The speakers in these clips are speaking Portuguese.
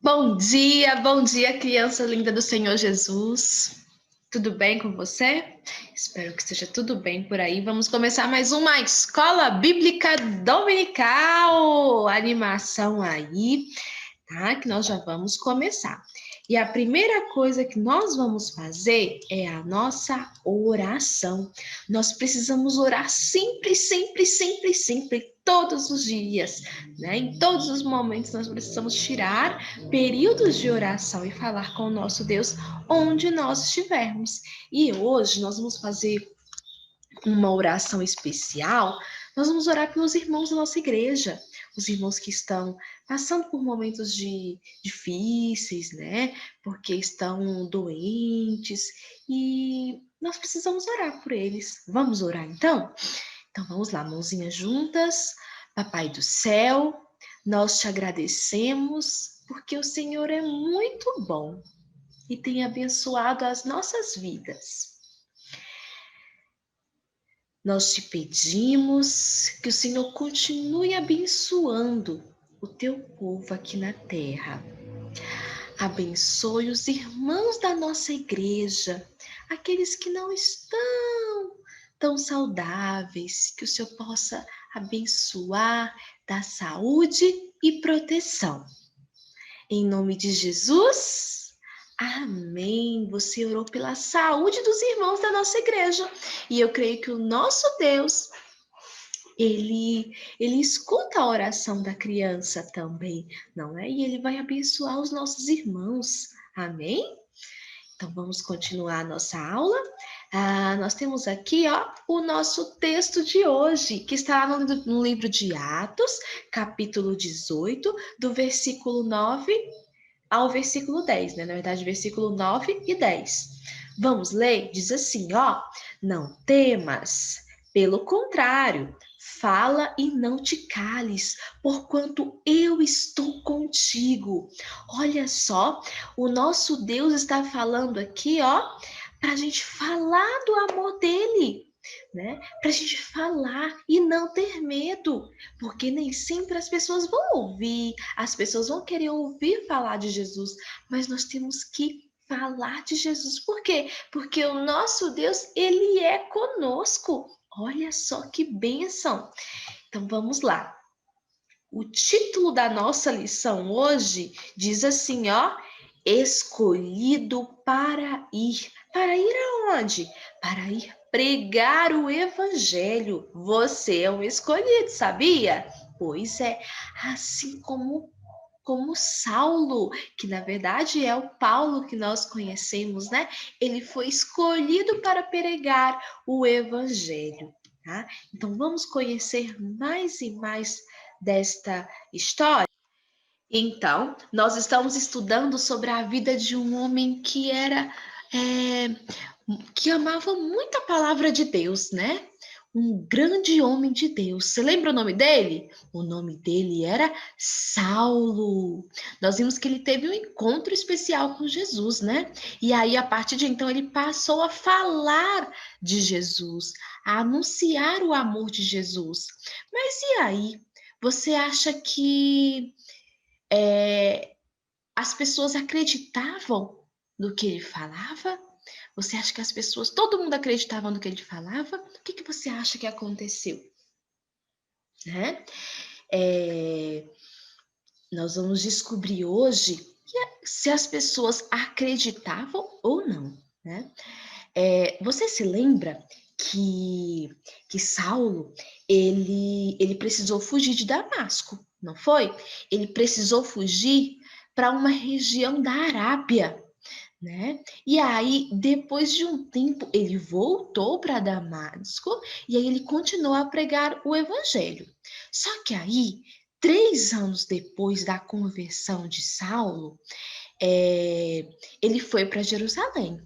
Bom dia, criança linda do Senhor Jesus. Tudo bem com você? Espero que esteja tudo bem por aí. Vamos começar mais uma Escola Bíblica Dominical. Animação aí, tá? Que nós já vamos começar. E a primeira coisa que nós vamos fazer é a nossa oração. Nós precisamos orar sempre, sempre, sempre, sempre, todos os dias, né? Em todos os momentos nós precisamos tirar períodos de oração e falar com o nosso Deus onde nós estivermos. E hoje nós vamos fazer uma oração especial. Nós vamos orar pelos irmãos da nossa igreja, os irmãos que estão passando por momentos difíceis, né? Porque estão doentes e nós precisamos orar por eles. Vamos orar então? Então vamos lá, mãozinhas juntas. Papai do céu, nós te agradecemos porque o Senhor é muito bom e tem abençoado as nossas vidas. Nós te pedimos que o Senhor continue abençoando o teu povo aqui na terra. Abençoe os irmãos da nossa igreja, aqueles que não estão tão saudáveis, que o Senhor possa abençoar, dar saúde e proteção. Em nome de Jesus, amém. Você orou pela saúde dos irmãos da nossa igreja. E eu creio que o nosso Deus, ele escuta a oração da criança também, não é? E ele vai abençoar os nossos irmãos. Amém? Então vamos continuar a nossa aula. Nós temos aqui, o nosso texto de hoje, que está no livro de Atos, capítulo 18, do versículo 9 ao versículo 10, né? Na verdade, versículo 9 e 10. Vamos ler? Diz assim, não temas, pelo contrário, fala e não te cales, porquanto eu estou contigo. Olha só, o nosso Deus está falando aqui, para a gente falar do amor dele, né? Para a gente falar e não ter medo, porque nem sempre as pessoas vão ouvir, as pessoas vão querer ouvir falar de Jesus, mas nós temos que falar de Jesus. Por quê? Porque o nosso Deus, ele é conosco. Olha só que bênção. Então vamos lá. O título da nossa lição hoje diz assim, escolhido para ir. Para ir aonde? Para ir pregar o evangelho. Você é um escolhido, sabia? Pois é, assim como Saulo, que na verdade é o Paulo que nós conhecemos, né? Ele foi escolhido para pregar o evangelho, tá? Então vamos conhecer mais e mais desta história. Então, nós estamos estudando sobre a vida de um homem que amava muito a palavra de Deus, né? Um grande homem de Deus. Você lembra o nome dele? O nome dele era Saulo. Nós vimos que ele teve um encontro especial com Jesus, né? E aí, a partir de então, ele passou a falar de Jesus, a anunciar o amor de Jesus. Mas e aí? Você acha que as pessoas acreditavam no que ele falava? Você acha que as pessoas, todo mundo acreditava no que ele falava? O que você acha que aconteceu? Né? Nós vamos descobrir hoje se as pessoas acreditavam ou não, né? Você se lembra que Saulo, ele precisou fugir de Damasco, não foi? Ele precisou fugir para uma região da Arábia, né? E aí, depois de um tempo, ele voltou para Damasco e aí ele continuou a pregar o evangelho. Só que aí, 3 anos depois da conversão de Saulo, ele foi para Jerusalém.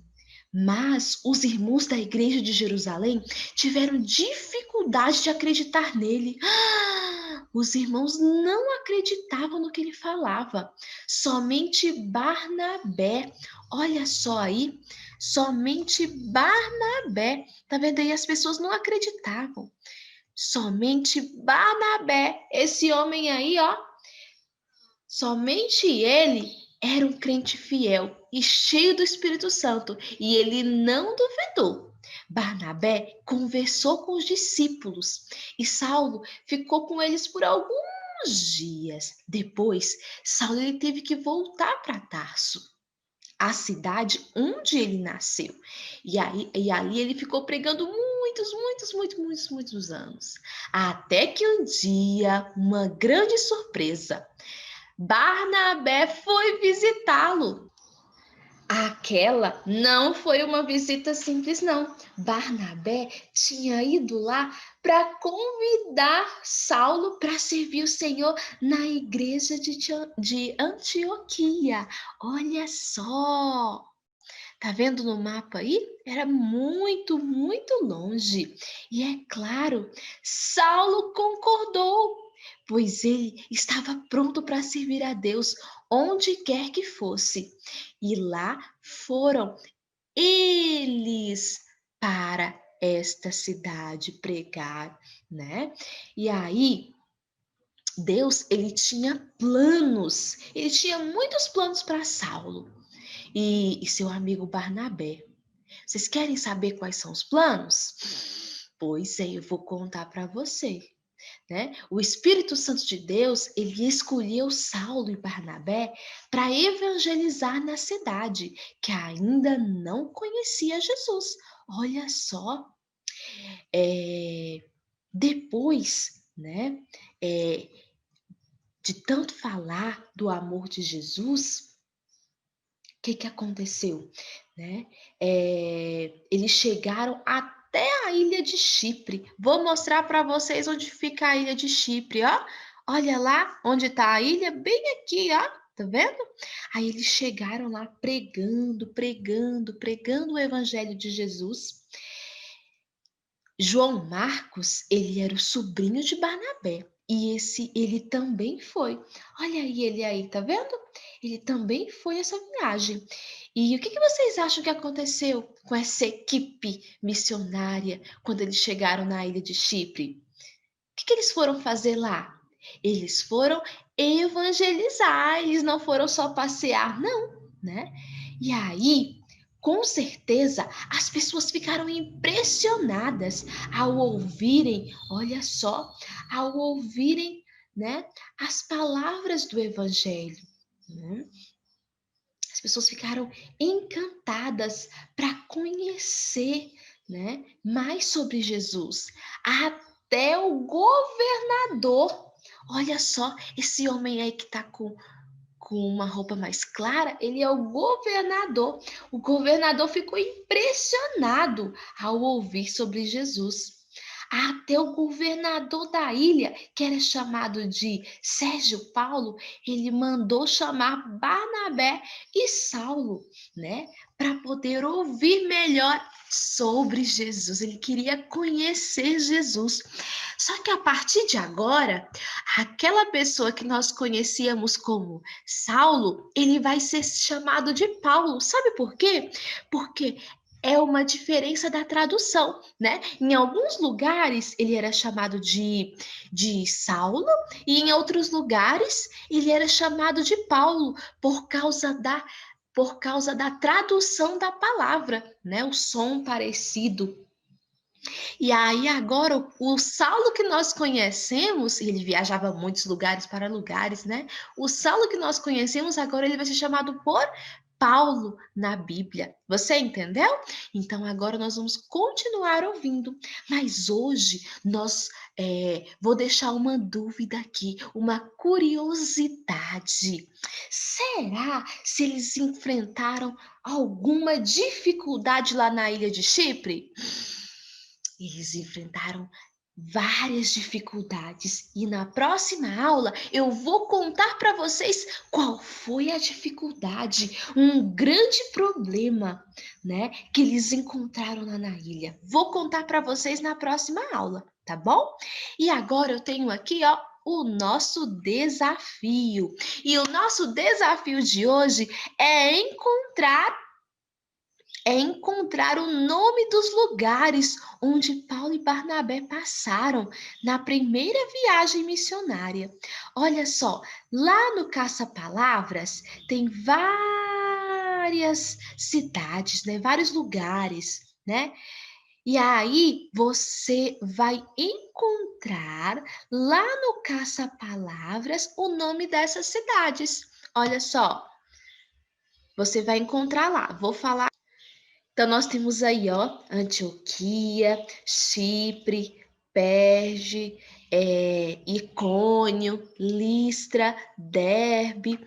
Mas os irmãos da igreja de Jerusalém tiveram dificuldade de acreditar nele. Os irmãos não acreditavam no que ele falava. Somente Barnabé, olha só aí, somente Barnabé, tá vendo aí? As pessoas não acreditavam. Somente Barnabé, esse homem aí, somente ele era um crente fiel e cheio do Espírito Santo, e ele não duvidou. Barnabé conversou com os discípulos e Saulo ficou com eles por alguns dias. Depois, Saulo ele teve que voltar para Tarso, a cidade onde ele nasceu. E ali ele ficou pregando muitos anos. Até que um dia, uma grande surpresa, Barnabé foi visitá-lo. Aquela não foi uma visita simples, não. Barnabé tinha ido lá para convidar Saulo para servir o Senhor na igreja de Antioquia. Olha só! Tá vendo no mapa aí? Era muito longe. E é claro, Saulo concordou, pois ele estava pronto para servir a Deus onde quer que fosse. E lá foram eles para esta cidade pregar, né? E aí, Deus, ele tinha planos, ele tinha muitos planos para Saulo e seu amigo Barnabé. Vocês querem saber quais são os planos? Pois é, eu vou contar para você, né? O Espírito Santo de Deus, ele escolheu Saulo e Barnabé para evangelizar na cidade que ainda não conhecia Jesus. Olha só, depois, né, é, de tanto falar do amor de Jesus, o que aconteceu, né? Eles chegaram até a ilha de Chipre. Vou mostrar para vocês onde fica a ilha de Chipre, ó. Olha lá onde está a ilha, bem aqui, ó. Tá vendo? Aí eles chegaram lá pregando o evangelho de Jesus. João Marcos, ele era o sobrinho de Barnabé. E ele também foi. Olha aí ele aí, tá vendo? Ele também foi essa viagem. E o que vocês acham que aconteceu com essa equipe missionária quando eles chegaram na ilha de Chipre? O que eles foram fazer lá? Eles foram evangelizar, eles não foram só passear, não, né? E aí, com certeza, as pessoas ficaram impressionadas ao ouvirem, olha só, ao ouvirem, né, as palavras do evangelho, né? As pessoas ficaram encantadas para conhecer, né, mais sobre Jesus. Até o governador, olha só, esse homem aí que está com uma roupa mais clara, ele é o governador. O governador ficou impressionado ao ouvir sobre Jesus. Até o governador da ilha, que era chamado de Sérgio Paulo, ele mandou chamar Barnabé e Saulo, né, para poder ouvir melhor sobre Jesus. Ele queria conhecer Jesus. Só que a partir de agora, aquela pessoa que nós conhecíamos como Saulo, ele vai ser chamado de Paulo. Sabe por quê? Porque é uma diferença da tradução, né? Em alguns lugares ele era chamado de Saulo e em outros lugares ele era chamado de Paulo por causa da tradução da palavra, né? O som parecido. E aí agora o Saulo que nós conhecemos, ele viajava muitos lugares para lugares, né? O Saulo que nós conhecemos agora ele vai ser chamado por Paulo na Bíblia. Você entendeu? Então agora nós vamos continuar ouvindo. Mas hoje vou deixar uma dúvida aqui, uma curiosidade. Será se eles enfrentaram alguma dificuldade lá na ilha de Chipre? Eles enfrentaram várias dificuldades e na próxima aula eu vou contar para vocês qual foi a dificuldade, um grande problema, né, que eles encontraram lá na ilha. Vou contar para vocês na próxima aula, tá bom? E agora eu tenho aqui, ó, o nosso desafio. E o nosso desafio de hoje é encontrar é encontrar o nome dos lugares onde Paulo e Barnabé passaram na primeira viagem missionária. Olha só, lá no Caça-Palavras tem várias cidades, né? Vários lugares, né? E aí você vai encontrar lá no Caça-Palavras o nome dessas cidades. Olha só, você vai encontrar lá. Vou falar. Então nós temos aí, ó, Antioquia, Chipre, Perge, Icônio, Listra, Derbe.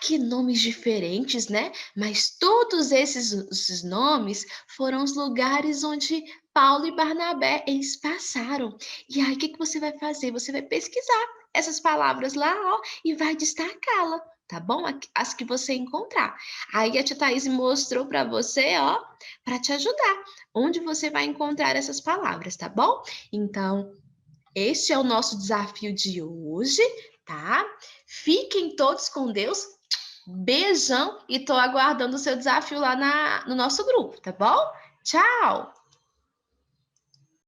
Que nomes diferentes, né? Mas todos esses nomes foram os lugares onde Paulo e Barnabé eles passaram. E aí, o que você vai fazer? Você vai pesquisar essas palavras lá, ó, e vai destacá-la, tá bom? As que você encontrar. Aí a tia Thaís mostrou para você, ó, para te ajudar, onde você vai encontrar essas palavras, tá bom? Então, este é o nosso desafio de hoje, tá? Fiquem todos com Deus. Beijão e tô aguardando o seu desafio lá no nosso grupo, tá bom? Tchau!